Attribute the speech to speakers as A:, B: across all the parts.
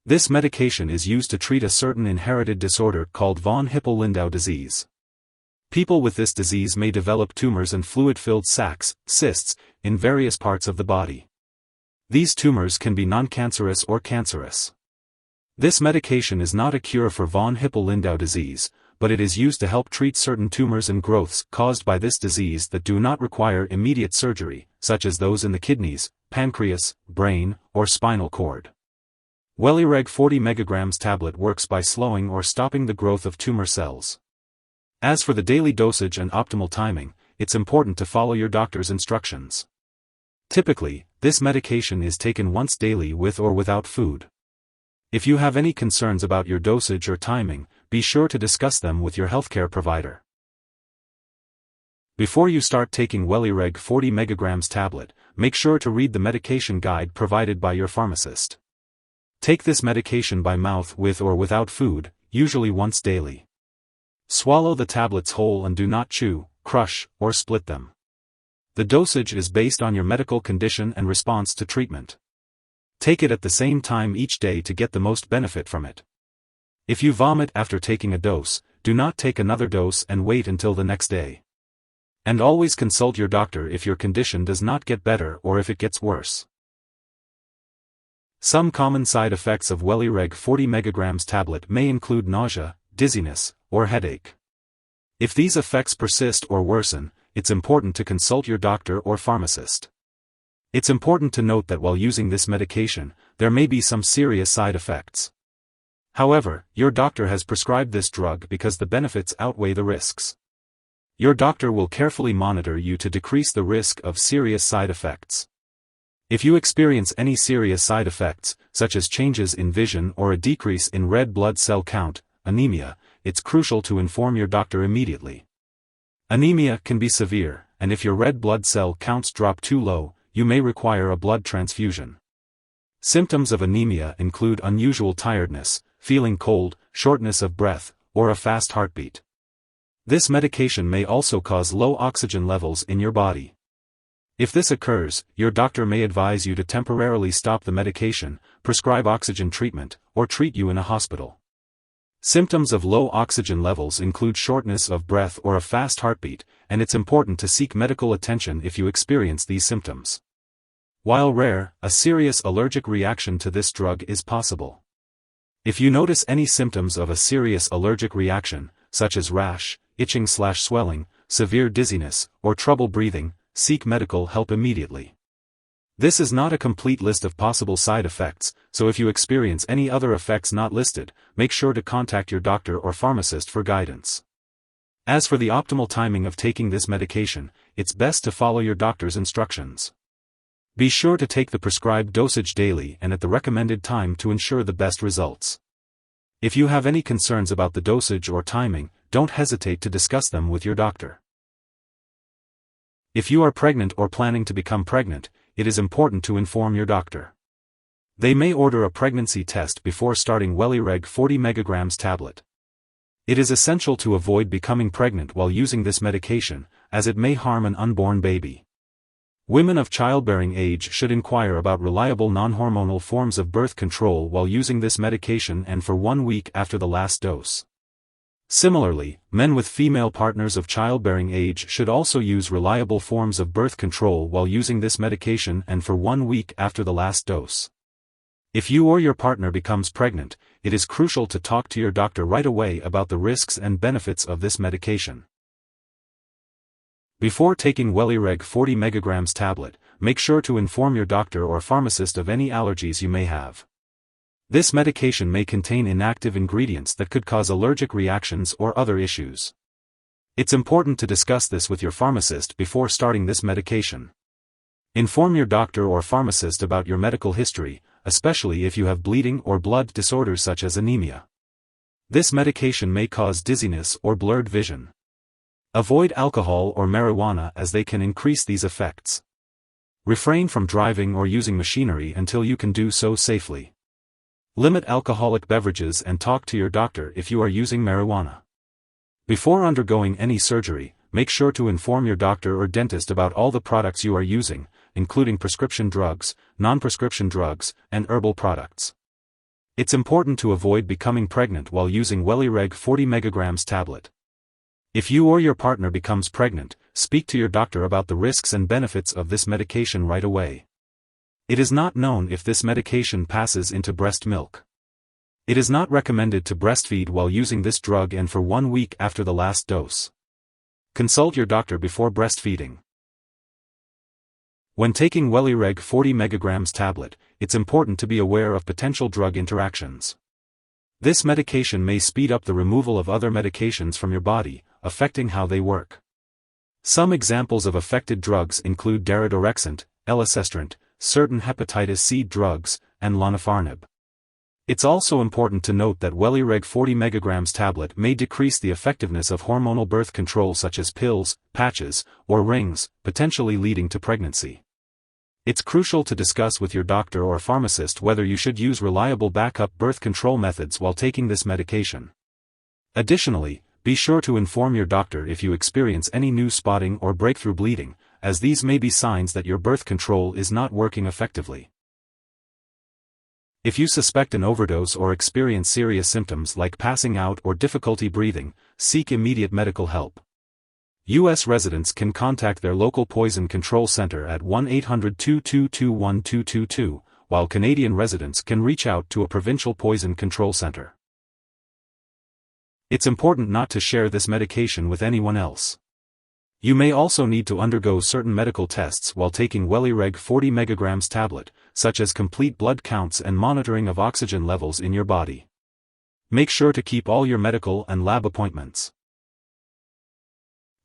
A: This medication is used to treat a certain inherited disorder called von Hippel-Lindau disease. People with this disease may develop tumors and fluid-filled sacs, cysts, in various parts of the body. These tumors can be noncancerous or cancerous. This medication is not a cure for von Hippel-Lindau disease, but it is used to help treat certain tumors and growths caused by this disease that do not require immediate surgery, such as those in the kidneys, pancreas, brain, or spinal cord. Welireg 40 mg tablet works by slowing or stopping the growth of tumor cells. As for the daily dosage and optimal timing, it's important to follow your doctor's instructions. Typically, this medication is taken once daily with or without food. If you have any concerns about your dosage or timing, be sure to discuss them with your healthcare provider. Before you start taking Welireg 40 mg tablet, make sure to read the medication guide provided by your pharmacist. Take this medication by mouth with or without food, usually once daily. Swallow the tablets whole and do not chew, crush, or split them. The dosage is based on your medical condition and response to treatment. Take it at the same time each day to get the most benefit from it. If you vomit after taking a dose, do not take another dose and wait until the next day. And always consult your doctor if your condition does not get better or if it gets worse. Some common side effects of Welireg 40 mg tablet may include nausea, dizziness, or headache. If these effects persist or worsen, it's important to consult your doctor or pharmacist. It's important to note that while using this medication, there may be some serious side effects. However, your doctor has prescribed this drug because the benefits outweigh the risks. Your doctor will carefully monitor you to decrease the risk of serious side effects. If you experience any serious side effects, such as changes in vision or a decrease in red blood cell count, anemia, it's crucial to inform your doctor immediately. Anemia can be severe, and if your red blood cell counts drop too low, you may require a blood transfusion. Symptoms of anemia include unusual tiredness, feeling cold, shortness of breath, or a fast heartbeat. This medication may also cause low oxygen levels in your body. If this occurs, your doctor may advise you to temporarily stop the medication, prescribe oxygen treatment, or treat you in a hospital. Symptoms of low oxygen levels include shortness of breath or a fast heartbeat, and it's important to seek medical attention if you experience these symptoms. While rare, a serious allergic reaction to this drug is possible. If you notice any symptoms of a serious allergic reaction, such as rash, itching/swelling, severe dizziness, or trouble breathing, seek medical help immediately. This is not a complete list of possible side effects, so if you experience any other effects not listed, make sure to contact your doctor or pharmacist for guidance. As for the optimal timing of taking this medication, it's best to follow your doctor's instructions. Be sure to take the prescribed dosage daily and at the recommended time to ensure the best results. If you have any concerns about the dosage or timing, don't hesitate to discuss them with your doctor. If you are pregnant or planning to become pregnant, it is important to inform your doctor. They may order a pregnancy test before starting Welireg 40 mg tablet. It is essential to avoid becoming pregnant while using this medication, as it may harm an unborn baby. Women of childbearing age should inquire about reliable non-hormonal forms of birth control while using this medication and for 1 week after the last dose. Similarly, men with female partners of childbearing age should also use reliable forms of birth control while using this medication and for 1 week after the last dose. If you or your partner becomes pregnant, it is crucial to talk to your doctor right away about the risks and benefits of this medication. Before taking Welireg 40 mg tablet, make sure to inform your doctor or pharmacist of any allergies you may have. This medication may contain inactive ingredients that could cause allergic reactions or other issues. It's important to discuss this with your pharmacist before starting this medication. Inform your doctor or pharmacist about your medical history, especially if you have bleeding or blood disorders such as anemia. This medication may cause dizziness or blurred vision. Avoid alcohol or marijuana as they can increase these effects. Refrain from driving or using machinery until you can do so safely. Limit alcoholic beverages and talk to your doctor if you are using marijuana. Before undergoing any surgery, make sure to inform your doctor or dentist about all the products you are using, including prescription drugs, non-prescription drugs, and herbal products. It's important to avoid becoming pregnant while using Welireg 40 mg tablet. If you or your partner becomes pregnant, speak to your doctor about the risks and benefits of this medication right away. It is not known if this medication passes into breast milk. It is not recommended to breastfeed while using this drug and for 1 week after the last dose. Consult your doctor before breastfeeding. When taking Welireg 40 mg tablet, it's important to be aware of potential drug interactions. This medication may speed up the removal of other medications from your body, affecting how they work. Some examples of affected drugs include daridorexant, elacestrant, certain hepatitis C drugs, and lonafarnib. It's also important to note that Welireg 40 mg tablet may decrease the effectiveness of hormonal birth control such as pills, patches, or rings, potentially leading to pregnancy. It's crucial to discuss with your doctor or pharmacist whether you should use reliable backup birth control methods while taking this medication. Additionally, be sure to inform your doctor if you experience any new spotting or breakthrough bleeding, as these may be signs that your birth control is not working effectively. If you suspect an overdose or experience serious symptoms like passing out or difficulty breathing, seek immediate medical help. U.S. residents can contact their local poison control center at 1-800-222-1222, while Canadian residents can reach out to a provincial poison control center. It's important not to share this medication with anyone else. You may also need to undergo certain medical tests while taking Welireg 40 mg tablet, such as complete blood counts and monitoring of oxygen levels in your body. Make sure to keep all your medical and lab appointments.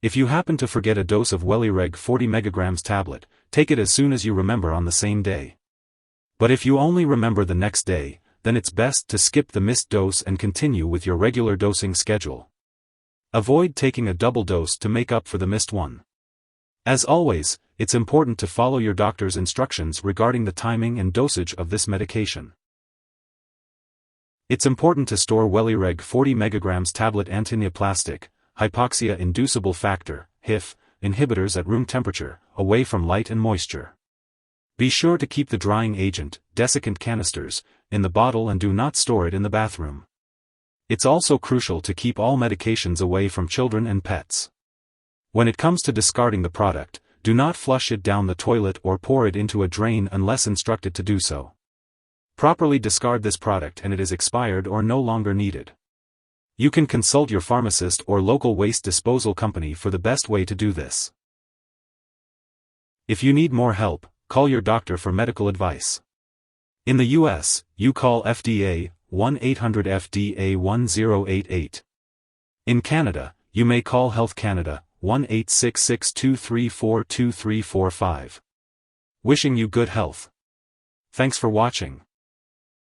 A: If you happen to forget a dose of Welireg 40 mg tablet, take it as soon as you remember on the same day. But if you only remember the next day, then it's best to skip the missed dose and continue with your regular dosing schedule. Avoid taking a double dose to make up for the missed one. As always, it's important to follow your doctor's instructions regarding the timing and dosage of this medication. It's important to store Welireg 40 mg tablet antineoplastic, hypoxia inducible factor, HIF, inhibitors at room temperature, away from light and moisture. Be sure to keep the drying agent, desiccant canisters, in the bottle and do not store it in the bathroom. It's also crucial to keep all medications away from children and pets. When it comes to discarding the product, do not flush it down the toilet or pour it into a drain unless instructed to do so. Properly discard this product and it is expired or no longer needed. You can consult your pharmacist or local waste disposal company for the best way to do this. If you need more help, call your doctor for medical advice. In the US, you call FDA, 1-800-FDA-1088. In Canada, you may call Health Canada, 1-866-234-2345. Wishing you good health. Thanks for watching.